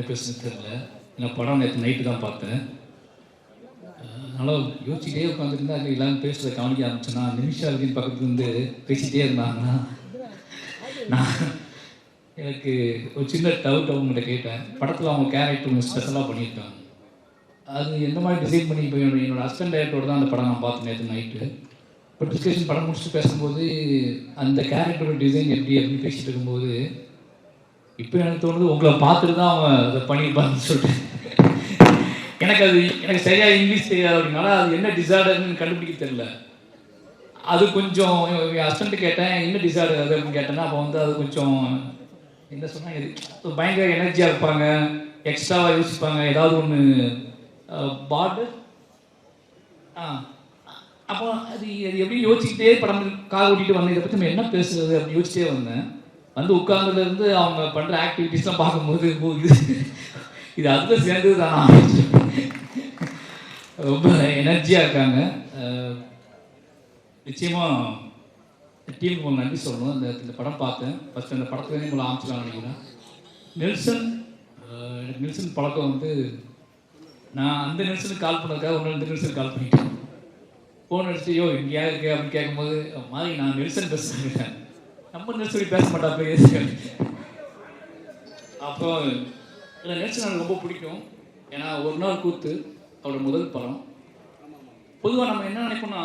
பேசுன்னு தெரியல. ஏன்னா படம் நேற்று நைட்டு தான் பார்த்தேன். அதனால் யோசிச்சுட்டே உட்காந்துருந்தா அது எல்லாரும் பேசுகிறத கவனிக்க ஆரம்பிச்சேன்னா நிமிஷா அப்படின்னு பக்கத்துல இருந்து பேசிகிட்டே இருந்தாங்கன்னா நான் எனக்கு ஒரு சின்ன டவுட் அவங்ககிட்ட கேட்டேன். படத்தில் அவங்க கேரக்டர் ஒன்று ஸ்பெஷலாக பண்ணியிருக்காங்க. அது எந்த மாதிரி டிசைன் பண்ணி இப்போ என்னோடய ஹஸ்பண்ட் டைரக்டரோட தான் அந்த படம் நான் பார்த்தேன் நேற்று நைட்டு. இப்போ டிஸ்கஷன் படம் முடிச்சுட்டு பேசும்போது அந்த கேரக்டரோட டிசைன் எப்படி அப்படின்னு பேசிகிட்டு இருக்கும்போது இப்போ எனக்கு தோணுது உங்களை பார்த்துட்டு தான் அவங்க அதை பண்ணியிருப்பாங்கன்னு சொல்லிட்டு. எனக்கு சரியாக இங்கிலீஷ் தெரியாது அப்படின்னால அது என்ன டிசார்டர்னு கண்டுபிடிக்க தெரியல. அது கொஞ்சம் என் ஹஸ்பண்ட் கேட்டேன் என்ன டிசார்டர் அது அப்படின்னு கேட்டேன்னா அப்போ வந்து அது கொஞ்சம் என்ன சொன்னாங்க பயங்கர எனர்ஜியாக இருப்பாங்க, எக்ஸ்ட்ராவாக யோசிப்பாங்க, ஏதாவது ஒன்று பாடு அப்போ அது எப்படி யோசிச்சுக்கிட்டே படம் கார் ஓட்டிகிட்டு வந்தேன். இதை பற்றி நம்ம என்ன பேசுறது அப்படின்னு யோசிச்சிட்டே வந்தேன். வந்து உட்கார்ந்ததுலேருந்து அவங்க பண்ணுற ஆக்டிவிட்டீஸ்லாம் பார்க்கும்போது இது அதில் சேர்ந்தது தானா ரொம்ப எனர்ஜியாக இருக்காங்க. நிச்சயமாக டீமுக்கு உங்களை நன்றி சொல்லணும். இந்த படம் பார்த்தேன். ஃபஸ்ட்டு அந்த படத்துலேருந்து உங்களை ஆரம்பிச்சலாம் நினைக்கிறேன். எனக்கு நெல்சன் பழக்கம் வந்து நான் அந்த நெல்சனுக்கு கால் பண்ணதுக்காக ஒன்று இந்த நெல்சனுக்கு கால் பண்ணிட்டேன். ஃபோன் அடிச்சு யோ இங்கேயா இருக்கு அப்படின்னு கேட்கும்போது மாதிரி நான் நெல்சன் பேசுகிறேன், நம்ம நெல்சன் பேச மாட்டாப்பே. அப்போ இதில் நெல்சன் எனக்கு ரொம்ப பிடிக்கும். ஏன்னா ஒரு நாள் கூத்து அவரோட முதல் படம். பொதுவாக நம்ம என்ன நினைப்போம்னா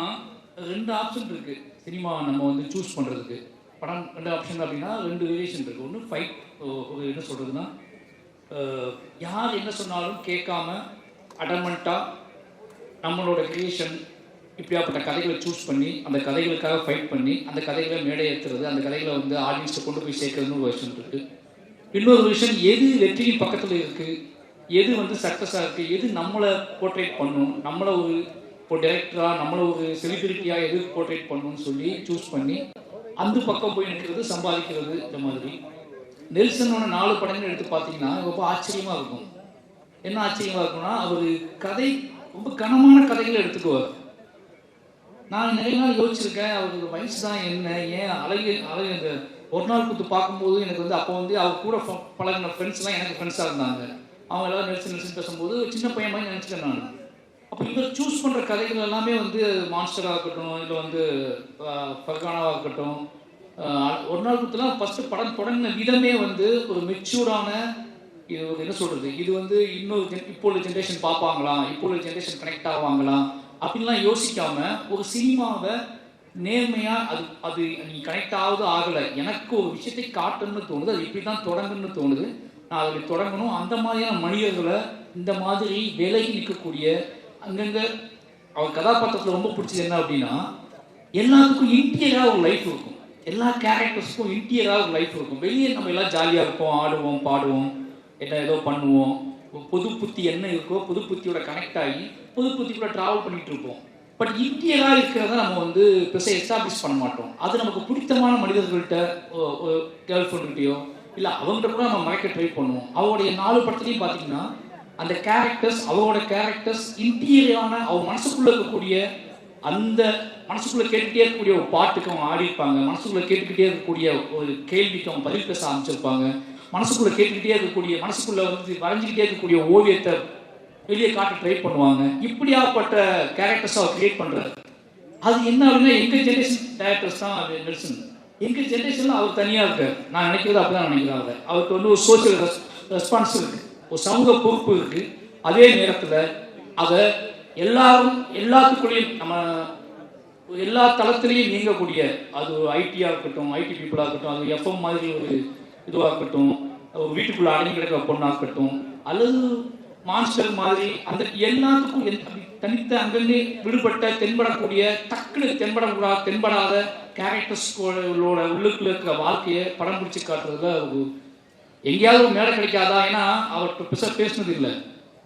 2 ஆப்ஷன் இருக்குது சினிமா நம்ம வந்து சூஸ் பண்ணுறதுக்கு. படம் 2 ஆப்ஷன் அப்படின்னா 2 வேரியேஷன் இருக்குது. ஒன்று ஃபைட், ஒரு என்ன சொல்கிறதுனா யார் என்ன சொன்னாலும் கேட்காம அடமெண்ட்டாக நம்மளோட கிரியேஷன் இப்படியாப்பட்ட கதைகளை சூஸ் பண்ணி அந்த கதைகளுக்காக ஃபைட் பண்ணி அந்த கதைகளை மேடை ஏற்றுறது, அந்த கதைகளை வந்து ஆடியன்ஸை கொண்டு போய் சேர்க்கறதுன்னு ஒரு விஷயம் இருக்குது. இன்னொரு விஷயம் எது வெற்றியின் பக்கத்தில் இருக்குது, எது வந்து சக்ஸஸாக இருக்குது, எது நம்மளை போர்ட்ரேட் பண்ணணும், நம்மளை ஒரு டைரக்டராக நம்மளை ஒரு செலிபிரிட்டியாக எது போர்ட்ரேட் பண்ணணும்னு சொல்லி சூஸ் பண்ணி அந்த பக்கம் போய் நிற்கிறது, சம்பாதிக்கிறது. இந்த மாதிரி நெல்சனோட 4 படங்கள் எடுத்து பார்த்தீங்கன்னா ரொம்ப ஆச்சரியமாக இருக்கும். என்ன ஆச்சரியமாக இருக்கும்னா அவர் கதை ரொம்ப கனமான கதைகளை எடுத்துக்குவார். நான் நிறைய நாள் யோசிச்சிருக்கேன் அவருக்கு வயசு தான் என்ன, ஏன் அழகு அந்த ஒரு நாள் கூத்து பார்க்கும்போது எனக்கு வந்து அப்போ வந்து அவர் கூட பழகின ஃப்ரெண்ட்ஸ்லாம் எனக்கு ஃப்ரெண்ட்ஸாக இருந்தாங்க. அவங்க எல்லாம் நெல்சன் பேசும்போது சின்ன பையன் மாதிரி நினச்சிட்டேன் நான். அப்போ இவர் சூஸ் பண்ணுற கதைகள் எல்லாமே வந்து மான்ஸ்டராக இருக்கட்டும், இல்லை வந்து ஃபர்கானாவாக இருக்கட்டும், ஒரு நாள் கூத்துலாம் ஃபஸ்ட்டு படம் தொடங்கின விதமே வந்து ஒரு மெச்சூர்டான இது என்ன சொல்கிறது, இது வந்து இன்னொரு இப்போ உள்ள ஜென்ரேஷன் பார்ப்பாங்களா, இப்போ உள்ள ஜென்ரேஷன் கனெக்ட் ஆவாங்களா அப்படின்லாம் யோசிக்காமல் ஒரு சினிமாவை நேர்மையாக அது நீங்கள் கனெக்ட் ஆகுது ஆகலை, எனக்கு ஒரு விஷயத்தை காட்டணும்னு தோணுது, அது இப்படி தான் தொடங்குன்னு தோணுது, நான் அதில் தொடங்கணும். அந்த மாதிரியான மனிதர்களை இந்த மாதிரி விலகி நிற்கக்கூடிய அங்கங்கே அவர் கதாபாத்திரத்தில் ரொம்ப பிடிச்சது என்ன அப்படின்னா எல்லாத்துக்கும் இன்டீரியராக ஒரு லைஃப் இருக்கும். எல்லா கேரக்டர்ஸுக்கும் இன்டீரியராக ஒரு லைஃப் இருக்கும். வெளியே நம்ம எல்லாம் ஜாலியாக இருப்போம், ஆடுவோம், பாடுவோம், என்ன ஏதோ பண்ணுவோம். பொது புத்தி என்ன இருக்கோ பொது புத்தியோட கனெக்ட் ஆகி பொது புத்தி கூட ட்ராவல் பண்ணிகிட்டு இருப்போம். பட் இன்டீரியராக இருக்கிறத நம்ம வந்து பெருசாக எஸ்டாப்ளிஷ் பண்ண மாட்டோம். அது நமக்கு பிடித்தமான மனிதர்கள்ட்ட கேர்ள் ஃப்ரெண்ட்கிட்டையோ இல்லை அவங்கள்ட்ட கூட நம்ம மறைக்க ட்ரை பண்ணுவோம். அவருடைய 4 படத்துலையும் பார்த்தீங்கன்னா அந்த கேரக்டர்ஸ் அவரோட கேரக்டர்ஸ் இன்டீரியரான அவர் மனசுக்குள்ளே இருக்கக்கூடிய அந்த மனசுக்குள்ளே கேட்டுக்கிட்டே இருக்கக்கூடிய ஒரு பாட்டுக்கு அவங்க ஆடி இருப்பாங்க, மனசுக்குள்ளே கேட்டுக்கிட்டே இருக்கக்கூடிய ஒரு கேள்விக்கு அவங்க பதில் பேச ஆரம்பிச்சிருப்பாங்க, மனசுக்குள்ளே கேட்டுக்கிட்டே இருக்கக்கூடிய மனசுக்குள்ளே வந்து வரைஞ்சிக்கிட்டே இருக்கக்கூடிய ஓவியத்தை வெளியே காட்ட ட்ரை பண்ணுவாங்க. இப்படியாப்பட்ட கேரக்டர்ஸை அவர் கிரியேட் பண்ணுறாரு. அது என்ன அப்படின்னா எங்கள் ஜென்ரேஷன் டேரக்டர்ஸ் தான் அது நெல்சன். எங்கள் ஜென்ரேஷனில் அவர் தனியாக இருக்கார். நான் நினைக்கிறது அப்படி தான் நினைக்கிறாங்க. அவருக்கு வந்து ஒரு சோசியல் ரெஸ்பான்சிபிலிட்டி, ஒரு சமூக பொறுப்பு இருக்குது. அதே நேரத்தில் அதை எல்லாத்துக்குள்ளேயும் நம்ம எல்லா தளத்திலையும் இயங்கக்கூடிய, அது ஒரு ஐடியாக இருக்கட்டும், ஐடி பீப்புளாக இருக்கட்டும், அது எஃப்எம் மாதிரி ஒரு இதுவாக இருக்கட்டும், ஒரு வீட்டுக்குள்ளே அடங்கி கிடக்கிற பொண்ணாக இருக்கட்டும், அல்லது மான்ஸ்டர் மாதிரி அந்த எல்லாத்துக்கும் தனித்த அங்கங்கே விடுபட்ட தென்படக்கூடிய டக்குனு தென்படாத கேரக்டர்ஸ்களோட உள்ளுக்குள்ள இருக்கிற வாழ்க்கையை படம் பிடிச்சி காட்டுறதுல எங்கேயாவது ஒரு மேடை கிடைக்காதா? ஏன்னா அவர்கிட்ட பெருசாக பேசினது இல்லை.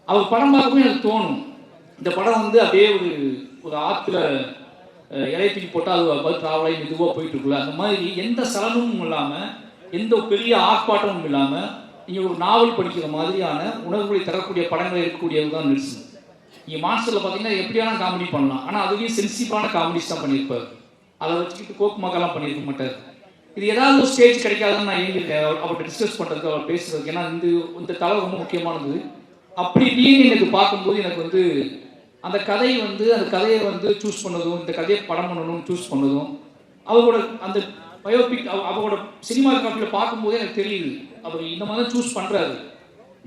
அவர் படம் பார்க்கவே எனக்கு தோணும் இந்த படம் வந்து அப்படியே ஒரு ஆற்றுல இலையை தூக்கி போட்டால் அது பஸ் ட்ராவலாகி மெதுவாக போயிட்டு இருக்குல்ல, அந்த மாதிரி எந்த சலனமும் இல்லாமல் எந்த பெரிய ஆர்ப்பாட்டமும் இல்லாமல் நீங்கள் ஒரு நாவல் படிக்கிற மாதிரியான உணர்வுகளை தரக்கூடிய படங்கள் இருக்கக்கூடியது தான் நெல்சன். நீங்கள் மான்ஸ்டரில் பார்த்தீங்கன்னா எப்படியான காமெடி பண்ணலாம், ஆனால் அதுலேயும் சென்சிட்டிவான காமெடிஸ் தான் பண்ணியிருப்பார். அதை வச்சுக்கிட்டு கோக்குமாக்கெல்லாம் பண்ணியிருக்க மாட்டார். இது ஏதாவது ஒரு ஸ்டேஜ் கிடைக்காதுன்னு நான் ஏங்கிருக்கேன் அவர்கிட்ட டிஸ்கஸ் பண்ணுறதுக்கு, அவர் பேசுறதுக்கு. ஏன்னா இந்த தலை ரொம்ப முக்கியமானது. அப்படி எனக்கு பார்க்கும்போது எனக்கு வந்து அந்த கதையை வந்து சூஸ் பண்ணதும், இந்த கதையை படம் பண்ணணும்னு சூஸ் பண்ணதும், அவரோட அந்த பயோபிக் அவரோட சினிமாகிராஃபியில் பார்க்கும்போதே எனக்கு தெரியுது அவர் இந்த மாதிரி தான் சூஸ் பண்ணுறாரு.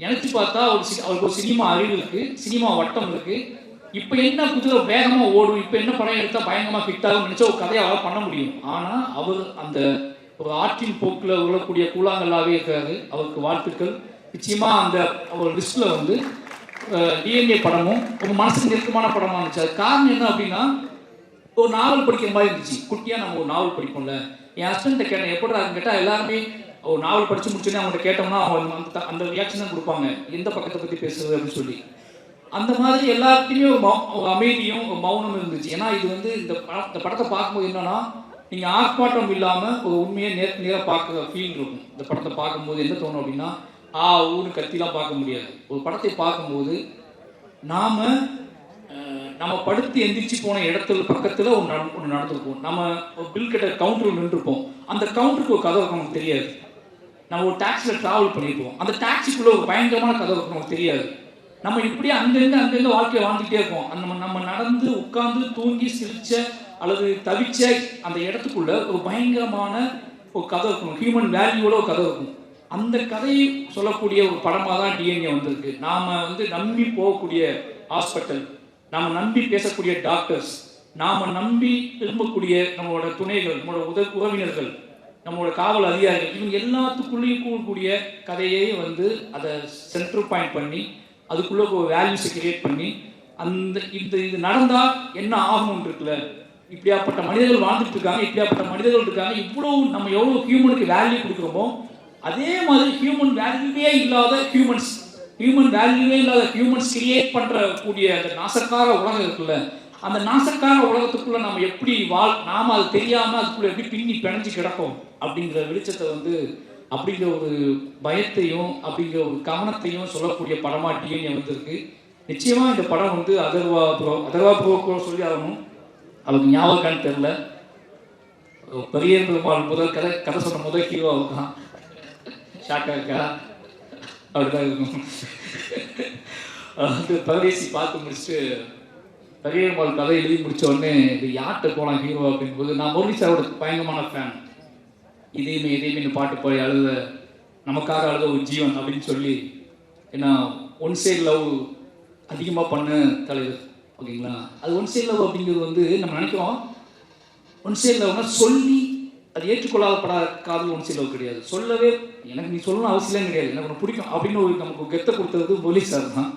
நினச்சி பார்த்தா அவருக்கு ஒரு சினிமா அறிவு இருக்குது, சினிமா வட்டம் இருக்குது. இப்போ என்ன புதுசாக வேகமாக ஓடும், இப்போ என்ன படம் எடுத்தால் பயங்கரமாக ஃபிட் ஆகும் நினச்சா ஒரு கதையை அவரால் பண்ண முடியும். ஆனால் அவர் அந்த ஒரு ஆற்றின் போக்கில் உழக்கூடிய கூழாங்கல்லாவே இருக்காரு. அவருக்கு வாழ்த்துக்கள். நிச்சயமாக அந்த அவர் லிஸ்ட்டில் வந்து டிஎன்ஏ படமும் ஒரு மனசுக்கு நெருக்கமான படமாக இருந்துச்சு. அது காரணம் என்ன அப்படின்னா, ஒரு நாவல் படிக்கிற மாதிரி இருந்துச்சு. குட்டியாக நம்ம ஒரு நாவல் படிப்போம்ல. என் ஹஸ்பண்ட கேட்டேன், எப்படி கேட்டால் எல்லாருமே ஒரு நாவல் படித்து முடிச்சோன்னே அவங்கள்ட்ட கேட்டோம்னா அவங்க அந்த ரியாக்ஷன் தான் கொடுப்பாங்க, எந்த பக்கத்தை பற்றி பேசுறது அப்படின்னு சொல்லி. அந்த மாதிரி எல்லாத்தையுமே ஒரு அமைதியும் ஒரு மௌனம் இருந்துச்சு. ஏன்னா இது வந்து இந்த படத்தை பார்க்கும்போது என்னன்னா, நீங்கள் ஆர்ப்பாட்டம் இல்லாமல் ஒரு உண்மையை நேராக பார்க்குற ஃபீல் இருக்கும். இந்த படத்தை பார்க்கும்போது என்ன தோணும் அப்படின்னா, ஊன்னு கத்திலாம் பார்க்க முடியாது. ஒரு படத்தை பார்க்கும்போது நம்ம படுத்து எந்திரிச்சு போன இடத்துல பக்கத்தில் ஒன்று நடந்திருப்போம். நம்ம பில் கட்ட கவுண்டர் நின்றுருப்போம். அந்த கவுண்டருக்கு ஒரு கதை இருக்கும், நமக்கு தெரியாது. நம்ம ஒரு டாக்ஸியில் ட்ராவல் பண்ணியிருப்போம். அந்த டாக்ஸிக்குள்ளே ஒரு பயங்கரமான கதை இருக்கும், நமக்கு தெரியாது. நம்ம இப்படியே அங்கேருந்து வாழ்க்கையை வாழ்ந்துகிட்டே இருப்போம். நம்ம நடந்து உட்காந்து தூங்கி சிரிச்ச அல்லது தவிச்ச அந்த இடத்துக்குள்ள ஒரு பயங்கரமான ஒரு கதை இருக்கும், ஹியூமன் வேல்யூவோட ஒரு கதை இருக்கும். அந்த கதையை சொல்லக்கூடிய ஒரு படமாக தான் டிஎன்ஏ வந்திருக்கு. நாம் வந்து நம்பி போகக்கூடிய ஹாஸ்பிட்டல், நாம் நம்பி பேசக்கூடிய டாக்டர்ஸ், நாம் நம்பி திரும்பக்கூடிய நம்மளோட துணைகள், நம்மளோட உறவினர்கள், நம்மளோட காவல் அதிகாரிகள், இவங்க எல்லாத்துக்குள்ளேயும் கூடக்கூடிய கதையை வந்து அதை சென்ட்ரல் பாயிண்ட் பண்ணி அதுக்குள்ளே ஒரு வேல்யூஸை கிரியேட் பண்ணி இது நடந்தால் என்ன ஆகும் இருக்குல்ல. இப்படியாப்பட்ட மனிதர்கள் வாழ்ந்துட்டு இருக்காங்க, இப்படியாப்பட்ட மனிதர்கள் இருக்காங்க. இவ்வளோ நம்ம எவ்வளோ ஹியூமனுக்கு வேல்யூ கொடுக்குறோமோ அதே மாதிரி ஹியூமன் வேல்யூவே இல்லாத ஹியூமன்ஸ் கிரியேட் பண்ணுறக்கூடிய அந்த நாசக்கார உலகம் இருக்குல்ல, அந்த நாசக்கார உலகத்துக்குள்ள நம்ம எப்படி நாம அது தெரியாமல் அதுக்குள்ள எப்படி பின்னி பிணைஞ்சு கிடக்கும் அப்படிங்கிற வெளிச்சத்தை வந்து, அப்படிங்கிற ஒரு பயத்தையும் அப்படிங்கிற ஒரு கவனத்தையும் சொல்லக்கூடிய படமா டிஎன்ஏ வந்திருக்கு. நிச்சயமா இந்த படம் வந்து அதர்வா ப்ரோ சொல்லி ஆகணும். அவருக்கு ஞாபகம்னு தெரியல. பெரிய பெருமாள் கதை சொன்ன முதல் ஹீரோ அவர் தான். ஷாக்கா இருக்கா? அப்படிதான் இருக்கும். வந்து பரதேசி பார்த்து முடிச்சுட்டு பெரிய பெருமாள் கதை எழுதி முடிச்ச உடனே இது யார்கிட்ட போகலாம் ஹீரோ அப்படிங்கும்போது, நான் முரளி சாரோட பயங்கரமான ஃபேன். இதையுமே பாட்டு போய் நமக்காக அழுத ஒரு ஜீவன் அப்படின்னு சொல்லி, ஏன்னா ஒன் சைட் லவ் அதிகமாக பண்ண தலைவர், ஓகேங்களா? அது ஒன் சைட் லவ் அப்படிங்கிறது வந்து நம்ம நினைக்கிறோம் ஒன் சைட் லவ்னா சொல்லி அது ஏற்றுக்கொள்ளாதப்படாத காதல் ஒன் சைட் லவ் கிடையாது. சொல்லவே எனக்கு நீ சொல்லணும் அவசியம் கிடையாது, எனக்கு ஒன்று பிடிக்கும் அப்படின்னு ஒரு நமக்கு கெத்த கொடுத்தது முரளி சார் தான்.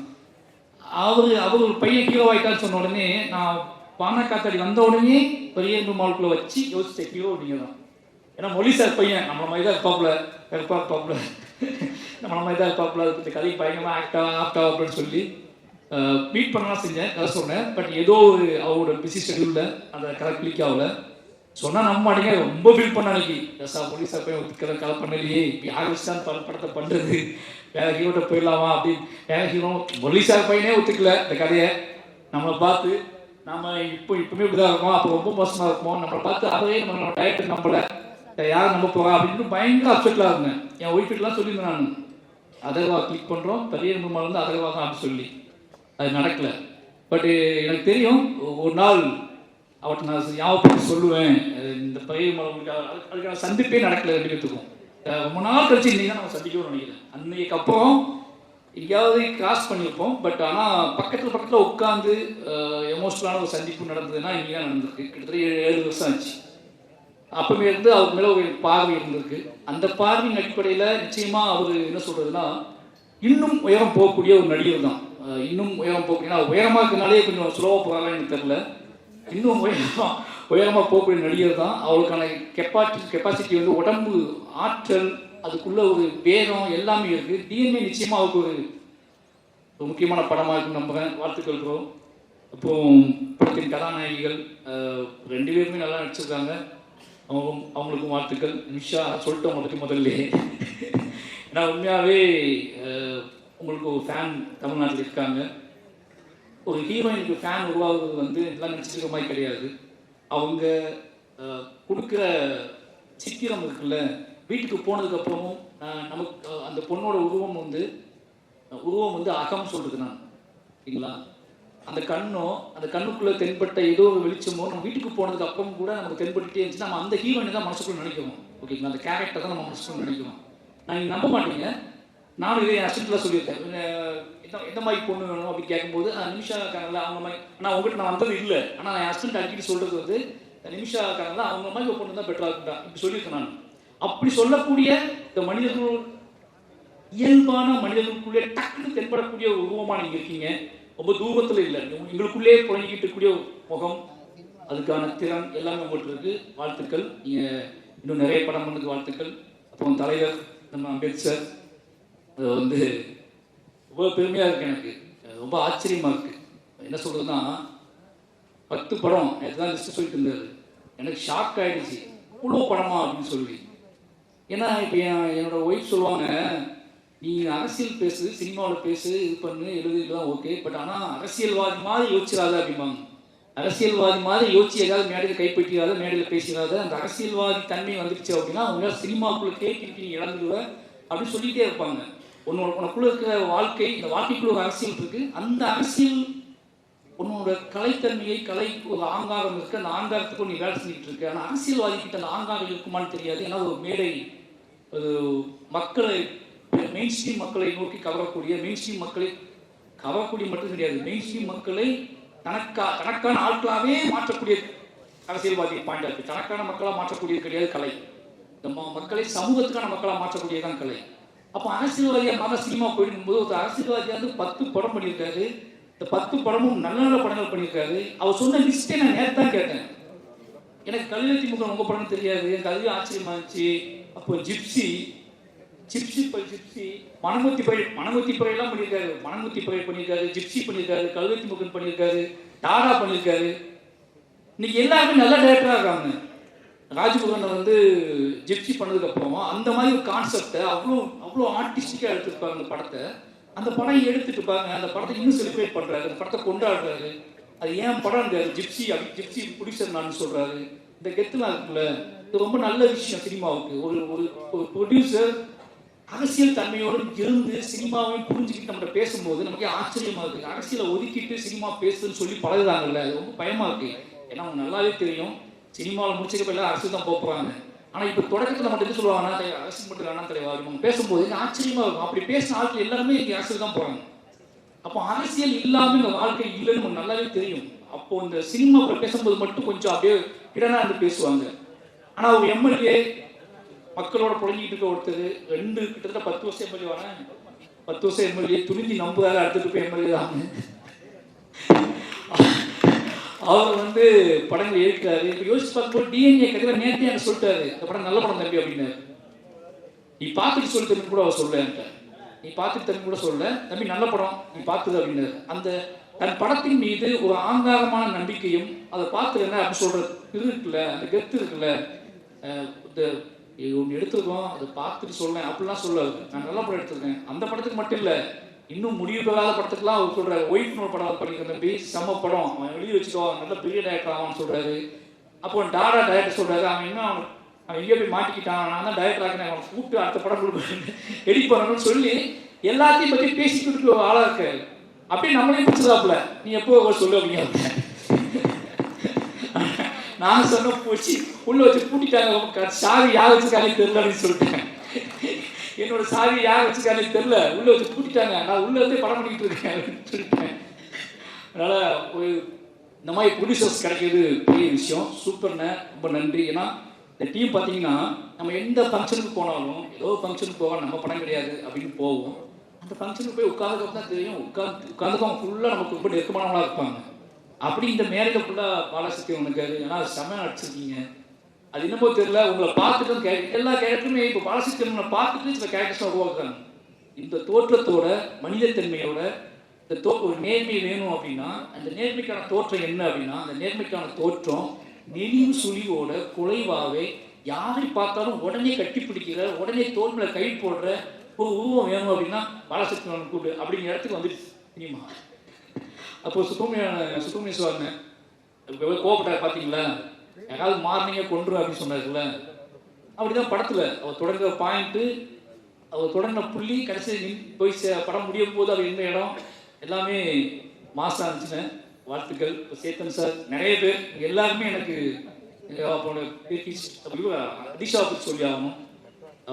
அவர் ஒரு பையன் ஹீரோ ஆகிட்டான்னு சொன்ன உடனே, நான் பானை காத்தாடி வந்த உடனே பெரிய பெருமாளுக்குள்ள வச்சு யோசிச்ச ஹீரோ நீங்கள் தான். ஏன்னா மொழி சார் பையன் நம்மள மாதிரி தான் இருப்பாப்புல, நம்மள மாதிரி தான் இருப்பாப்புல. அதுக்கு இந்த கதைக்கு பயங்கரமாக ஆக்டா அப்படின்னு சொல்லி மீட் பண்ணலாம் செஞ்சேன், கதை சொன்னேன். பட் ஏதோ ஒரு அவரோட பிஸி ஷெடியூலில் அந்த கதை கிளிக் ஆகலை. சொன்னால் நம்ம மாட்டேங்க, ரொம்ப ஃபீல் பண்ண அன்னைக்கு. மொழி சார் பையன் ஒத்துக்கிற கதை பண்ணலையே, இப்போ யார் வச்சுதான் படத்தை பண்ணுறது, வேற ஹீரோட்ட போயிடலாமா அப்படின்னு. வேற ஹீரோ மொழி சார் பையனே ஒத்துக்கல இந்த கதையை. நம்மளை பார்த்து நம்ம இப்பவுமே இப்படிதான் இருக்கோம், அப்போ ரொம்ப மோசமாக இருக்கும், நம்மளை பார்த்து அதையே நம்ம டயட்டு நம்மளை யாரும் நம்ப போகிறா அப்படின்னு பயங்கர அப்செட்டில் இருந்தேன். என் ஒய்ஃபுக்கெலாம் சொல்லியிருந்தேன் நான், அதர்வா கிளிக் பண்ணுறோம், பெரிய பெருமாள் வந்து அதர்வா தான் அப்படின்னு சொல்லி. அது நடக்கலை. பட்டு எனக்கு தெரியும் ஒரு நாள் அவர்கிட்ட நான் ஞாபகப்படுத்தி சொல்லுவேன், இந்த பெரிய பெருமாள் அதுக்கான சந்திப்பே நடக்கலை ரெண்டு பேத்துக்கும். ரொம்ப நாள் கழிச்சு இன்றைக்கி தான் நம்ம சந்திக்கணும்னு நினைக்கிறேன். அன்னைக்கு அப்புறம் எங்கேயாவது கிராஸ் பண்ணியிருப்போம். பட் ஆனால் பக்கத்தில் உட்காந்து எமோஷனலான ஒரு சந்திப்பு நடந்ததுன்னா இன்றைக்கி தான் நடந்திருக்கு. கிட்டத்தட்ட 7 வருஷம் ஆச்சு. அப்பவே இருந்து அவர் மேலே ஒரு பார்வை இருந்திருக்கு. அந்த பார்வையின் அடிப்படையில் நிச்சயமாக அவர் என்ன சொல்கிறதுனா, இன்னும் உயரம் போகக்கூடிய ஒரு நடிகர் தான். இன்னும் உயரம் போகக்கூடியனா, உயரமாக இருக்கிறனாலே கொஞ்சம் ஸ்லோவாக போகிறாங்கன்னு எனக்கு தெரியல. இன்னும் உயரமாக போகக்கூடிய நடிகர் தான். அவருக்கான கெப்பாசிட்டி வந்து உடம்பு ஆற்றல், அதுக்குள்ள ஒரு வேகம் எல்லாமே இருக்குது. டிஎன்ஏ நிச்சயமாக அவருக்கு ஒரு முக்கியமான படமாக இருக்குன்னு நம்புகிறேன். வாழ்த்துக்கள் ப்ரோ. அப்புறம் படத்தின் கதாநாயகிகள் 2 பேருமே நல்லா நடிச்சிருக்காங்க. அவங்களுக்கும் வாழ்த்துக்கள். நிஷா சொல்லிட்டு அவங்க பற்றி முதல்ல, ஏன்னா உண்மையாகவே உங்களுக்கு ஒரு ஃபேன் தமிழ்நாட்டில் இருக்காங்க. ஒரு ஹீரோயினுக்கு ஃபேன் உருவாகுறது வந்து இதெல்லாம் நினச்சிருக்க மாதிரி கிடையாது. அவங்க கொடுக்குற சித்திரம் இருக்குல்ல, வீட்டுக்கு போனதுக்கப்புறமும் நமக்கு அந்த பொண்ணோட உருவம் வந்து அகம் சொல்றது நான், சரிங்களா? அந்த கண்ணுக்குள்ளே தென்பட்ட ஏதோ ஒரு வெளிச்சமோ நம்ம வீட்டுக்கு போனதுக்கு அப்புறம் கூட நமக்கு தென்பட்டுட்டே இருந்துச்சு. நம்ம அந்த ஹீரோயினை தான் மனசுக்குள்ள நினைக்கிறோம், ஓகேங்களா? அந்த கேரக்டர் தான் நம்ம மனசுக்குள்ள நினைக்கிறோம். நீங்கள் நம்ப மாட்டீங்க, நானும் இதே அசிஸ்டெண்ட்லாம் சொல்லியிருக்கேன். எந்த மாதிரி பொண்ணு வேணும் அப்படின்னு கேட்கும்போது நிமிஷா இருக்காங்கல்ல அவங்க மாதிரி, ஆனால் உங்கள்கிட்ட நான் வந்தது இல்லை. ஆனால் என் ஹஸ்பண்ட் அடிக்கடி சொல்கிறது வந்து நிமிஷா இருக்காங்கல்ல அவங்க மாதிரி ஒரு பொண்ணு தான் பெட்டராக இருக்குண்டா இப்படி சொல்லியிருக்கேன் நான். அப்படி சொல்லக்கூடிய இந்த மனிதர்கள், இயல்பான மனிதர்களுக்குள்ளே டக்குன்னு தென்படக்கூடிய ஒரு உருவமாக நீங்கள் இருக்கீங்க. ரொம்ப தூரத்தில் இல்லை, எங்களுக்குள்ளே புழங்கிக்கிட்டு இருக்கக்கூடிய முகம், அதுக்கான திறன் எல்லாமே உங்களுக்கு இருக்கு. வாழ்த்துக்கள். நீங்கள் இன்னும் நிறைய படம் பண்ணதுக்கு வாழ்த்துக்கள். அப்புறம் தலைவர் நம்ம அம்பேத்கர், அது வந்து ரொம்ப பெருமையாக இருக்குது. எனக்கு ரொம்ப ஆச்சரியமாக இருக்குது. என்ன சொல்கிறதுன்னா 10 படம் எதுதான் லிஸ்ட்டு சொல்லிட்டு இருந்தாரு. எனக்கு ஷாக் ஆகிடுச்சு, இவ்வளோ படமா அப்படின்னு சொல்லி. ஏன்னா இப்போ என்னோட ஒய்ஃப் சொல்லுவாங்க, நீ அரசியல் பேசு, சினிமாவில் பேசு, இது பண்ணு, எழுதுலாம் ஓகே, பட் ஆனால் அரசியல்வாதி மாதிரி யோசிச்சிடாத அப்படிம்பாங்க. அரசியல்வாதி மாதிரி யோசிச்சு ஏதாவது மேடையில் கைப்பற்றிடாத, மேடையில் பேசிடாத. அந்த அரசியல்வாதி தன்மை வந்துடுச்சு அப்படின்னா உங்களால் சினிமாக்குள்ளே கேட்டு நீ இழந்துடுவ அப்படின்னு சொல்லிகிட்டே இருப்பாங்க. உனக்குள்ள இருக்கிற வாழ்க்கை, இந்த வாழ்க்கைக்குள்ள ஒரு அரசியல் இருக்கு. அந்த அரசியல் உன்னோட கலைத்தன்மையை, கலை ஒரு ஆங்காரம் இருக்கு, அந்த ஆங்காரத்துக்கும் நீ வேலை செஞ்சுட்டு இருக்கு. ஆனால் அரசியல்வாதி கிட்ட அந்த ஆங்காரம் இருக்குமான்னு தெரியாது. ஏன்னா ஒரு மேடை, ஒரு மக்களை, மெயின் ஸ்ட்ரீம் மக்களை நோக்கி கவரக்கூடிய, மெயின் ஸ்ட்ரீம் மக்களை கவரக்கூடிய மட்டும் கிடையாது, மெயின் ஸ்ட்ரீம் மக்களை தனக்கான ஆட்களாகவே மாற்றக்கூடிய அரசியல்வாதி பாயிண்ட் இருக்கு. தனக்கான மக்களாக மாற்றக்கூடியது கிடையாது கலை. இந்த மக்களை சமூகத்துக்கான மக்களாக மாற்றக்கூடியதான் கலை. அப்போ அரசியல்வாதியாக சினிமா போயிடும்போது ஒரு அரசியல்வாதியாக 10 படம் பண்ணியிருக்காரு. இந்த 10 படமும் நல்ல நல்ல படங்கள் பண்ணியிருக்காரு. அவர் சொன்ன லிஸ்ட்டே நான் நேற்று தான் கேட்டேன். எனக்கு கல்வி முகம் ரொம்ப படம் தெரியாது, எனக்கு அதுவே ஆச்சரியமா இருந்துச்சு. அப்போ ஜிப்சி, மணமுத்தி பழையெல்லாம் பண்ணியிருக்காரு. மணமுத்தி பழைய பண்ணியிருக்காரு, ஜிப்சி பண்ணியிருக்காரு, கல்வி முகன் பண்ணியிருக்காரு, டாடா பண்ணியிருக்காரு. இன்னைக்கு எல்லாருமே நல்ல டைரக்டராக இருக்காங்க. ராஜ்முகனை வந்து ஜிப்சி பண்ணதுக்கப்புறம் அந்த மாதிரி ஒரு கான்செப்டை அவ்வளோ ஆர்டிஸ்டிக்காக எடுத்துருப்பாங்க அந்த படத்தை. அந்த படம் எடுத்துட்டு பாருங்க, அந்த படத்தை இன்னும் செலிப்ரேட் பண்ணுறாரு, அந்த படத்தை கொண்டாடுறாரு. அது ஏன் படம் ஜிப்சி ப்ரொடியூசர் நான் சொல்கிறாரு. இந்த கெத்துலாம் இருக்குல்ல, இது ரொம்ப நல்ல விஷயம் சினிமாவுக்கு. ஒரு ப்ரொடியூசர் அரசியல் தன்மையோடு இருந்து சினிமாவை புரிஞ்சுக்கிட்டு நம்மகிட்ட பேசும்போது நமக்கு ஆச்சரியமாக இருக்குது. அரசியலை ஒதுக்கிட்டு சினிமா பேசுன்னு சொல்லி பழகுறாங்கல்ல, அது ரொம்ப பயமாக இருக்குது. ஏன்னா அவங்க நல்லாவே தெரியும் சினிமாவில் முடிச்சுக்க எல்லாம் அரசியல் தான் போகிறாங்க. ஆனால் இப்போ தொடக்கத்தில் நம்ம என்ன சொல்லுவாங்கன்னா, அரசியல் மட்டும் வேணாம் தலைவா அவங்க பேசும்போது எனக்கு ஆச்சரியமாக இருக்கும். அப்படி பேசின ஆட்கள் எல்லாருமே இங்கே அரசியல் தான் போகிறாங்க. அப்போ அரசியல் இல்லாமல் இந்த வாழ்க்கை இல்லைன்னு நமக்கு நல்லாவே தெரியும். அப்போ இந்த சினிமாவில் பேசும்போது மட்டும் கொஞ்சம் அப்படியே இடனா இருந்து பேசுவாங்க. ஆனால் ஒரு எம்எல்ஏ மக்களோட புழங்கிட்டு இருக்க ஒருத்தர் கிட்டத்தட்ட 10 வருஷம் எம்எல்ஏ வரேன், 10 வருஷம் எம்எல்ஏ துணிஞ்சு நம்புறாரு, அடுத்துட்டு போய் எம்எல்ஏ தான். அவர் வந்து படங்கள் எடுக்கிறாரு. இப்போ யோசிச்சு பார்க்கும்போது டிஎன்ஏ கண்டிப்பாக நேரத்தையும் எனக்கு சொல்லிட்டாரு, இந்த படம் நல்ல படம் தம்பி அப்படின்னாரு. நீ பார்த்துட்டு சொல்லி தம்பி கூட அவர் சொல்ல, என்கிட்ட நீ பார்த்துட்டு தம்பி கூட சொல்ல, தம்பி நல்ல படம் நீ பார்த்துது அப்படின்னாரு. அந்த தன் படத்தின் மீது ஒரு ஆங்காரமான நம்பிக்கையும் அதை பார்த்து என்ன அப்படின்னு சொல்றது இது இருக்குல்ல, அந்த கெத்து இருக்குல்ல, இந்த ஒன்று எடுத்துருக்கோம் அதை பார்த்துட்டு சொல்லேன் அப்படிலாம் சொல்லாது. நான் நல்ல படம் எடுத்துருக்கேன், அந்த படத்துக்கு மட்டும் இல்லை இன்னும் முடிவு பெறாத படத்துக்குலாம் அவர் சொல்கிறார். ஒய்ஃப்னு ஒரு படம் பண்ணியிருக்க தம்பி செம்ம படம், அவன் வெளியே வச்சுக்கோ நல்ல பெரிய டைரக்டர் ஆவான்னு சொல்கிறாரு. அப்போ டாடா டைரக்டர் சொல்கிறாரு, அவன் எங்கேயோ போய் மாட்டிக்கிட்டான், நான் தான் டைரக்டர் ஆகினேன், அவனை கூப்பிட்டு அடுத்த படம் கொடுக்க எடிட் பண்ணணும்னு சொல்லி எல்லாத்தையும் பற்றி பேசிக்கிட்டு ஆளாக இருக்க. அப்படியே நம்மளே பிடிச்சதாப்புல நீ எப்போ சொல்லு அப்படிங்க. நான் சொன்ன போச்சு உள்ள வச்சு பூட்டிட்டாங்க, சாவி யார் வச்சுக்கானே தெரியல அப்படின்னு சொல்லிட்டேன். என்னோட சாவி யார் வச்சுக்கானே தெரியல, உள்ள வச்சு பூட்டிட்டாங்க, நான் உள்ள வந்து படம் பண்ணிக்கிட்டு இருக்கேன் அப்படின்னு சொல்லிட்டேன். அதனால ஒரு இந்த மாதிரி ப்ரொடியூசர்ஸ் கிடைக்கிறது பெரிய விஷயம். சூப்பர்ண்ணே, ரொம்ப நன்றி. ஏன்னா இந்த டீம் பார்த்தீங்கன்னா நம்ம எந்த ஃபங்க்ஷனுக்கு போனாலும் ஏதோ ஃபங்க்ஷனுக்கு போவோம், நம்ம படம் கிடையாது அப்படின்னு போவோம். அந்த ஃபங்க்ஷனுக்கு போய் உட்காந்துக்கு தான் தெரியும், உட்காந்துக்கவங்க ஃபுல்லாக நமக்கு ரொம்ப நெருக்கமானவங்களாக இருப்பாங்க. அப்படி இந்த மேடையில் ஃபுல்லாக பாலசக்தி உனக்காரு, ஏன்னா செம்மையாக நடிச்சிருக்கீங்க. அது என்னமோ தெரியல, உங்களை பார்த்துட்டு எல்லா கேரக்டருமே இப்போ பாலசக்தி உங்களை பார்த்துட்டு சில கேரக்டர்ஸாக உருவாக்குறாங்க. இந்த தோற்றத்தோட மனிதத்தன்மையோட இந்த ஒரு நேர்மை வேணும் அப்படின்னா அந்த நேர்மைக்கான தோற்றம் என்ன அப்படின்னா, அந்த நேர்மைக்கான தோற்றம் நெளிவு சுழிவோட குறைவாகவே யாரை பார்த்தாலும் உடனே கட்டி பிடிக்கிற, உடனே தோல் மேலே கை போடுற ஒரு உருவம் வேணும் அப்படின்னா பாலசக்தி கூப்பிடு அப்படிங்கிற இடத்துக்கு வந்துடுச்சு தெரியுமா. அப்போ சுப்பிரமணிய சுவாமி கோபப்பட்டார் பார்த்தீங்களா, யாராவது மாறினீங்க கொன்று அப்படின்னு சொன்னார்ல. அப்படிதான் படத்தில் அவர் தொடங்குற பாயிண்ட்டு, அவர் தொடங்கின புள்ளி, கடைசி போய் படம் முடியும் போது அவர் இருந்த இடம் எல்லாமே மாசாக இருந்துச்சுன்னு. வாழ்த்துக்கள். இப்போ சேத்தன் சார், நிறைய பேர் எல்லாருமே எனக்கு அதிஷா பற்றி சொல்லி ஆகணும்.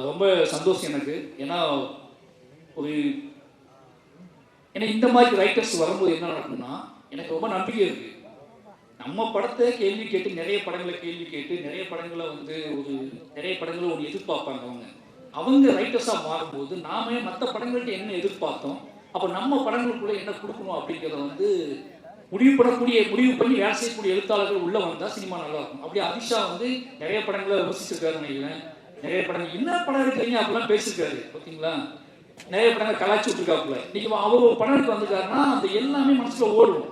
ரொம்ப சந்தோஷம் எனக்கு. ஏன்னா இந்த மாதிரி ரைட்டர்ஸ் வரும்போது என்ன நடக்கும்னா, எனக்கு ரொம்ப நம்பிக்கை இருக்குது. நம்ம படத்தை கேள்வி கேட்டு, நிறைய படங்களை கேள்வி கேட்டு, நிறைய படங்களை நிறைய படங்களை எதிர்பார்ப்பாங்க. அவங்க ரைட்டர்ஸாக மாறும்போது நாம மற்ற படங்கள்கிட்ட என்ன எதிர்பார்த்தோம், அப்போ நம்ம படங்களுக்குள்ள என்ன கொடுக்கணும் அப்படிங்கிறத முடிவு பண்ணி வேலை செய்யக்கூடிய எழுத்தாளர்கள் உள்ள வந்தால் சினிமா நல்லா இருக்கும். அப்படி அதிஷா நிறைய படங்களை விமர்சிச்சிருக்காரு நினைக்கிறேன். நிறைய படங்கள் என்ன படம் இருக்கிறீங்க அப்படிலாம் பேசியிருக்காரு. ஓகேங்களா, நிறைய படங்கள் கலாச்சி விட்டுருக்காப்புல. இன்னைக்கு அவர் ஒரு படம் வந்துருக்காருன்னா அந்த எல்லாமே மனசுல ஓடும்.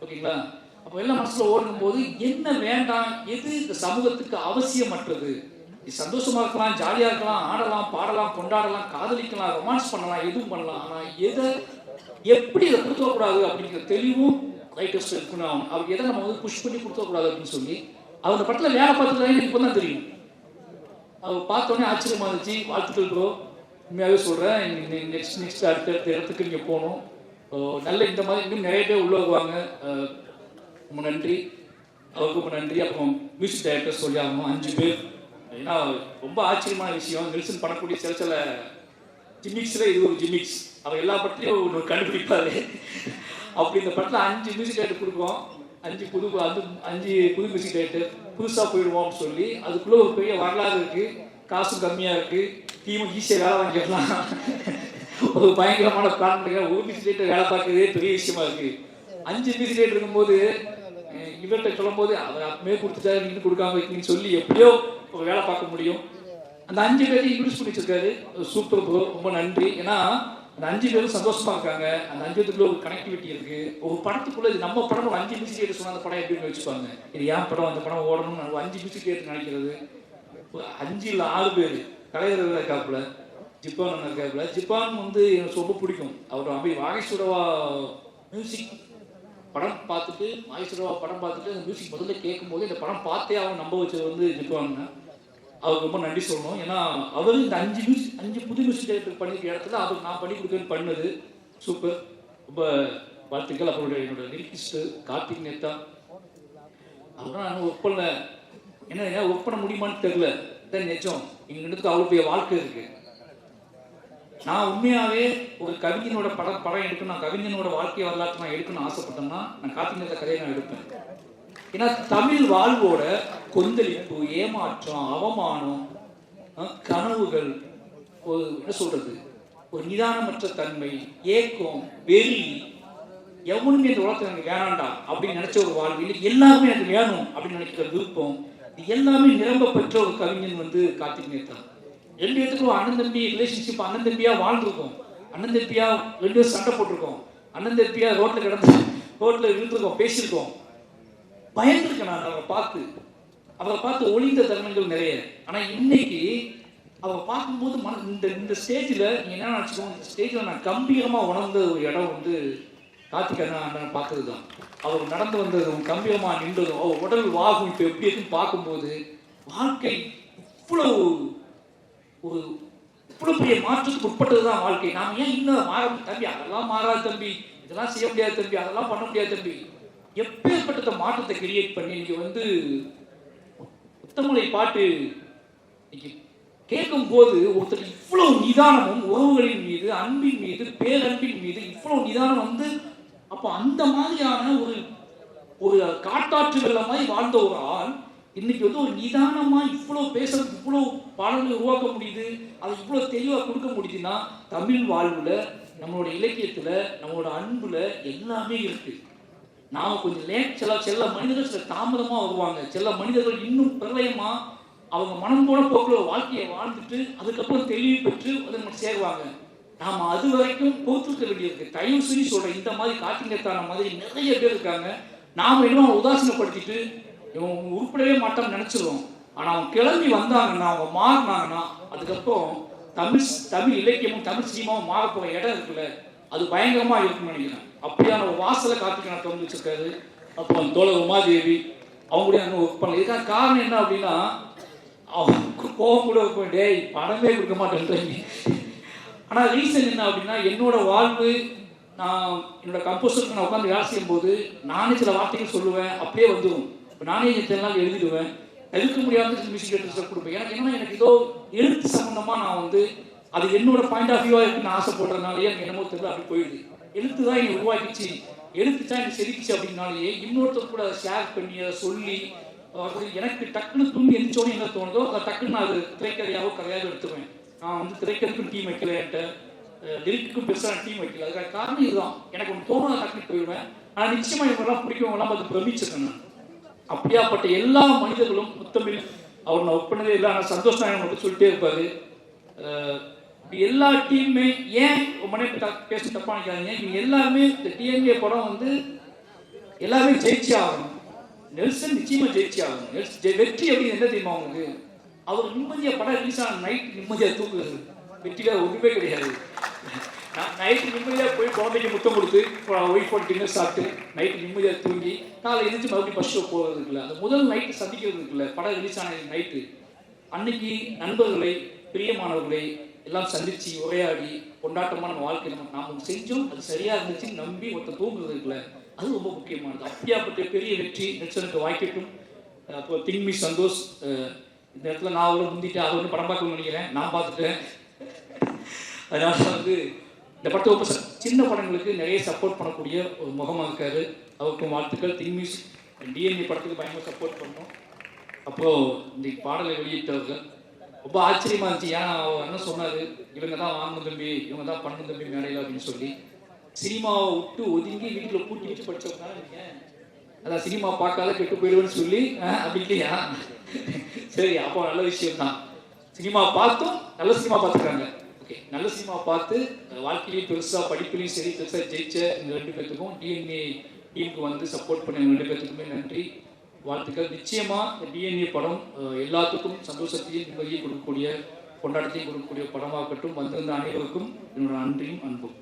ஓகேங்களா, அப்போ எல்லாம் மனசுல ஓடும் போது என்ன வேண்டாம், எது இந்த சமூகத்துக்கு அவசியமற்றது, சந்தோஷமா இருக்கலாம், ஜாலியா இருக்கலாம், ஆடலாம், பாடலாம், கொண்டாடலாம், காதலிக்கலாம், ரொமான்ஸ் பண்ணலாம், எதுவும் பண்ணலாம். ஆனா எதை எப்படி இதை கொடுக்கக்கூடாது அப்படிங்கிற தெளிவும் ரைட்டர்ஸ் இருக்கணும். அவர் எதை நம்ம புஷ் பண்ணி கொடுக்கக்கூடாது அப்படின்னு சொல்லி அவங்க படத்தில் வேலை பார்த்துக்கலாம். எனக்கு இப்போ தான் தெரியும். அவர் பார்த்தோன்னே ஆச்சரியமா இருந்துச்சு. வாழ்த்துக்கள் ப்ரோ, உண்மையாகவே சொல்கிறேன். நெக்ஸ்ட் அடுத்த இடத்துக்கு நீங்கள் போகணும். நல்ல இந்த மாதிரி இன்னும் நிறைய பேர் உள்ள வருவாங்க. ரொம்ப நன்றி, அவருக்கு ரொம்ப நன்றி. அப்புறம் மியூசிக் டைரக்டர் சொல்லி ஆகணும் 5 பேர். ஏன்னா ரொம்ப ஆச்சரியமான விஷயம், நெல்சன் பண்ணக்கூடிய சில ஜிமிக்ஸில் இது ஒரு ஜிமிக்ஸ். அவர் எல்லா படத்துலையும் ஒரு கண்டுபிடிப்பாரு. அப்படி இந்த படத்தில் 5 மியூசிக் டைரக்டர் கொடுக்கும். 5 புது மியூசிக் டைரக்டர் புதுசாக போயிடுவோம்னு சொல்லி அதுக்குள்ளே ஒரு பெரிய வரலாறு இருக்குது. காசும் கம்மியாக இருக்குது, டீமும் ஈஸியாக வேலை வாங்கிக்கலாம். ஒரு பயங்கரமான பிளான் பண்ணுங்க. ஒரு மியூசிக் டைரக்டர் வேலை பார்க்கறதே பெரிய விஷயமா இருக்குது. 5 மியூசிக் டைரக்டர் இருக்கும்போது இவர்கிட்ட சொல்லும் போது அவர் அப்பவே கொடுத்துட்டாரு, நீங்கள் கொடுக்காம வைக்கணும்னு சொல்லி எப்படியோ ஒரு வேலை பார்க்க முடியும். அந்த 5 பேரையும் இன்ட்ரடியூஸ் பண்ணி வச்சிருக்காரு. சூப்பர் ப்ரோ, ரொம்ப நன்றி. ஏன்னா அந்த 5 பேரும் சந்தோஷமா இருக்காங்க. அந்த 5 பேருக்குள்ள ஒரு கனெக்டிவிட்டி இருக்கு. ஒரு படத்துக்குள்ள இது நம்ம படம், ஒரு 5 மியூசிக் டைரக்டர் சொன்ன அந்த படம் எப்படின்னு வச்சுப்பாங்க. இது ஏன் படம், அந்த படம் ஓடணும்னு 5 மியூசிக் டைரக்டர் நினைக்கிறது. 5 இல்லை 6 பேர். கலைஞர் இருக்காப்புல, ஜிப்பான் இருக்காப்புல. ஜிப்பான் எனக்கு ரொம்ப பிடிக்கும். அவர் வாகேஸ்வரவா மியூசிக் படம் பார்த்துட்டு, வாகேஸ்வரவா படம் பார்த்துட்டு அந்த மியூசிக் முதல்ல கேட்கும் போது இந்த படம் பார்த்தே அவன் நம்ப வச்சது ஜிப்பான். அவருக்கு ரொம்ப நன்றி சொல்லணும். ஏன்னா அவர் இந்த 5 புது மியூசிக் டைரக்டர் பண்ணிருக்க இடத்துல அவருக்கு நான் பண்ணி கொடுக்குறேன்னு பண்ணது சூப்பர். ரொம்ப வாழ்த்துக்கள். அப்புறம் என்னோட லிரிக்கிஸ்ட் கார்த்திக் நேத்தா, அவர்தான் நான் ஒர்க் பண்ணல. என்ன ஒர்க் பண்ண முடியுமான்னு தெரியல. தான் நிஜம், எங்க இடத்துக்கு அவ்வளோ பெரிய வாழ்க்கை இருக்கு. நான் உண்மையாகவே ஒரு கவிஞனோட படம் எடுக்கணும், நான் கவிஞனோட வாழ்க்கை வரலாற்று நான் எடுக்கணும்னு ஆசைப்பட்டேன்னா நான் கார்த்திக் நேத்தா கதையை நான் எடுப்பேன். ஏன்னா தமிழ் வாழ்வோட கொந்தளிப்பு, ஏமாற்றம், அவமானம், கனவுகள், என்ன சொல்றது, ஒரு நிதானமற்ற தன்மை, ஏக்கம், வெறி, எவனுமே இந்த உலகத்தில் எனக்கு வேணாண்டா அப்படின்னு நினைச்ச ஒரு வாழ்வு, இன்னைக்கு எல்லாருமே எனக்கு வேணும் அப்படின்னு நினைக்கிற விருப்பம், இது எல்லாமே நிரம்ப பெற்ற ஒரு கவிஞன் கார்த்திக் நேத்தா. 2 பேத்துக்கும் அண்ணன் தம்பி ரிலேஷன்ஷிப், அண்ணன் தம்பியா வாழ்ந்துருக்கோம், அண்ணன் தம்பியா 2 பேரும் சண்டை போட்டிருக்கோம், அண்ணன் தம்பியா ரோட்ல இருந்திருக்கோம், பேசியிருக்கோம், பயந்துருக்கேன் நான் அவரை பார்த்து ஒளிந்த தருணங்கள் நிறைய. ஆனா இன்னைக்கு அவரை பார்க்கும்போது இந்த ஸ்டேஜில் நீங்க என்ன நினைச்சுக்கோங்க, இந்த ஸ்டேஜில் நான் கம்பீரமா உணர்ந்த ஒரு இடம் கார்த்திக் அண்ணன் பார்த்தது தான். அவர் நடந்து வந்ததும், கம்பீரமா நின்றதும், அவர் உடல் வாகும் இப்போ எப்படி இருக்குன்னு பார்க்கும்போது வாழ்க்கை இவ்வளவு பெரிய மாற்றத்துக்கு உட்பட்டதுதான் வாழ்க்கை. நாம ஏன் இன்னும் தம்பி அதெல்லாம் மாறாது தம்பி, இதெல்லாம் செய்ய முடியாது தம்பி, அதெல்லாம் பண்ண முடியாது தம்பி, எப்பேற்பட்ட மாற்றத்தை கிரியேட் பண்ணி நீங்க புத்தமலை பாட்டு கேட்கும் போது ஒருத்தர் இவ்வளவு நிதானமும், உறவுகளின் மீது, அன்பின் மீது, பேரன்பின் மீது இவ்வளவு நிதானம் அப்போ அந்த மாதிரியான ஒரு காட்டாற்று வெள்ள மாதிரி வாழ்ந்த ஒரு ஆள் இன்னைக்கு ஒரு நிதானமா இவ்வளவு பேசுறதுக்கு, இவ்வளவு பாடல்களை உருவாக்க முடியுது, அதை இவ்வளவு தெளிவா கொடுக்க முடியுதுன்னா தமிழ் வாழ்வுல, நம்மளோட இலக்கியத்துல, நம்மளோட அன்புல எல்லாமே இருக்கு. நாம கொஞ்சம் லேட், சில மனிதர்கள் சில தாமதமா வருவாங்க, சில மனிதர்கள் இன்னும் பிரளயமா அவங்க மனம் போன போக்கில் வாழ்க்கையை வாழ்ந்துட்டு அதுக்கப்புறம் தெளிவு பெற்று அதை நம்ம சேருவாங்க. நாம அது வரைக்கும் பொறுத்துக்க வேண்டியிருக்கு. தயவு செஞ்சு சொல்றேன், இந்த மாதிரி கார்த்திக் நேத்தா மாதிரி நிறைய பேர் இருக்காங்க. நாம இன்னும் உதாசீனப்படுத்திட்டு இவங்க உருப்படவே மாட்டோம்னு நினைச்சிருவோம். ஆனா அவங்க கிளம்பி வந்தாங்கன்னா, அவங்க மாறினாங்கன்னா, அதுக்கப்புறம் தமிழ் இலக்கியமும் தமிழ் சினிமாவும் மாறப்போற இடம் இருக்குல்ல, அது பயங்கரமா இருக்கும்னு நினைக்கிறேன். அப்படியான ஒரு வாசலை கார்த்திக் நேத்தா திறந்து வச்சிருக்காரு. அப்புறம் தோழர் உமாதேவி, அவங்களுடைய ஒர்க் பண்ணல. இதுக்கான காரணம் என்ன அப்படின்னா, அவங்க கோவம் கூட இருக்கும், டேய் பணமே கொடுக்க மாட்டேன். ஆனால் ரீசன் என்ன அப்படின்னா, என்னோட வாழ்வு, நான் என்னோட கம்போசருக்கு நான் உட்காந்து வேலை செய்யும்போது நானே சில வார்த்தைகள் சொல்லுவேன், அப்படியே வந்துடும். இப்போ நானே சில நாள் எழுதிடுவேன், எழுக்க முடியாத மியூசிக் டேரக்டர்ஸ் கொடுப்பேன். எனக்கு என்னன்னா, எனக்கு ஏதோ எழுத்து சம்மந்தமாக நான் வந்து அது என்னோட பாயிண்ட் ஆஃப் வியூவாக இருக்குன்னு ஆசைப்படுறதுனாலேயே எனக்கு என்னமோ தெரியல அப்படி போயிடுது. எழுத்து தான் என்னை உருவாக்கிச்சு, எழுத்து தான் எனக்கு செதுக்கிச்சு அப்படின்னாலேயே இன்னொருத்தர் கூட அதை ஷேர் பண்ணி அதை சொல்லி எனக்கு டக்குன்னு தூங்கி எந்திரிச்சோன்னு என்ன தோணுதோ அதை டக்குன்னு நான் அது திரைக்கதையாவோ கதையாவோ எடுத்துவேன். நான் வந்து திரைக்கதைக்கும் டீம் வைக்கல, என்கிட்ட லிரிக்குக்கும் பெருசான டீம் வைக்கல. அதுக்கான காரணம் இதுதான், எனக்கு ஒன்று தோணும் டக்குன்னு போயிடுவேன். ஆனால் நிச்சயமாக இவங்கெல்லாம் பிடிக்கவங்களாம் அது பிரமிச்சிருக்கேன் நான். அப்படியாப்பட்ட எல்லா மனிதர்களும் முத்தமிழ் அவர் நான் ஒர்க் பண்ணதே இல்லை, ஆனால் சந்தோஷ் நாயகன் மட்டும் சொல்லிட்டே இருப்பாரு. எல்லா டீமுமே ஏன் மனே பேச தப்பா நினைக்காதீங்க, இவங்க எல்லாருமே இந்த டிஎன்ஏ படம் வந்து எல்லாருமே ஜெயிச்சு ஆகணும். நெல்சன் நிச்சயமா ஜெயிச்சு ஆகணும். வெற்றி அப்படின்னு என்ன தெரியுமா அவங்களுக்கு, அவர் நிம்மதியாக படம் ரிலீஸ் ஆன நைட் நிம்மதியாக தூங்குறது, வெற்றிக்காக ஒன்றுமே கிடையாது. நைட்டு நிம்மதியாக போய் குழந்தைக்கு முத்தம் கொடுத்து ஒய்ஃபோட டின்னர் சாப்பிட்டு நைட்டு நிம்மதியாக தூங்கி காலை எழுந்திரிச்சு மறுபடியும் ஃபர்ஸ்ட் ஷோ போகிறது இருக்குல்ல, அந்த முதல் நைட்டு சந்திக்கிறது இருக்குல்ல, படம் ரிலீஸ் ஆன நைட்டு அன்னைக்கு நண்பர்களை பிரியமானவர்களை எல்லாம் சந்திச்சு உரையாடி கொண்டாட்டமான நம்ம வாழ்க்கை நாம் செஞ்சோம், அது சரியாக இருந்துச்சு நம்பி ஒருத்தர் தூங்குறது இருக்குல்ல, அது ரொம்ப முக்கியமானது. அப்படியாப்பட்ட பெரிய வெற்றி நெல்சனுக்கு வாய்க்கட்டும். அப்போ திங்மி சந்தோஷ் இந்த இடத்துல நான் அவ்வளோ முந்திட்டு அவர் வந்து படம் பார்க்கணும்னு நினைக்கிறேன், நான் பார்த்துட்டேன். அதனால வந்து இந்த படத்தை ரொம்ப சின்ன படங்களுக்கு நிறைய சப்போர்ட் பண்ணக்கூடிய ஒரு முகமாக இருக்காரு. அவருக்கும் வாழ்த்துக்கள். திங்மிஸ் டிஎன்ஏ படத்துக்கு பயங்கர சப்போர்ட் பண்ணோம். அப்புறம் இந்த பாடலை வெளியிட்டவர்கள் ரொம்ப ஆச்சரியமா இருந்துச்சு. ஏன்னா அவர் என்ன சொன்னார், இவங்க தான் வாங்கணும் தம்பி, இவங்க தான் பண்ணணும் தம்பி மேடையில் அப்படின்னு சொல்லி சினிமாவை விட்டு ஒதுங்கி வீட்டில் கூட்டி வச்சு படித்தவங்க இருக்கேன். அதான் சினிமா பார்க்காத கெட்டு போயிடுவேன்னு சொல்லி அப்படி இல்லையா? சரி, அப்போ நல்ல விஷயம் தான். சினிமா பார்த்தும் நல்ல சினிமா பார்த்துருக்காங்க. ஓகே, நல்ல சினிமா பார்த்து வாழ்க்கையிலையும் பெருசாக படிப்புலையும் சரி பெருசாக ஜெயிச்ச இந்த 2 பேர்த்துக்கும் டிஎன்ஏ டீமுக்கு வந்து சப்போர்ட் பண்ண 2 பேர்த்துக்குமே நன்றி, வாழ்த்துக்கள். நிச்சயமாக இந்த டிஎன்ஏ படம் எல்லாத்துக்கும் சந்தோஷத்தையும் நிம்மதியை கொடுக்கக்கூடிய கொண்டாட்டத்தையும் கொடுக்கக்கூடிய படமாகட்டும். வந்திருந்த அனைவருக்கும் என்னோட நன்றியும் அன்பும்.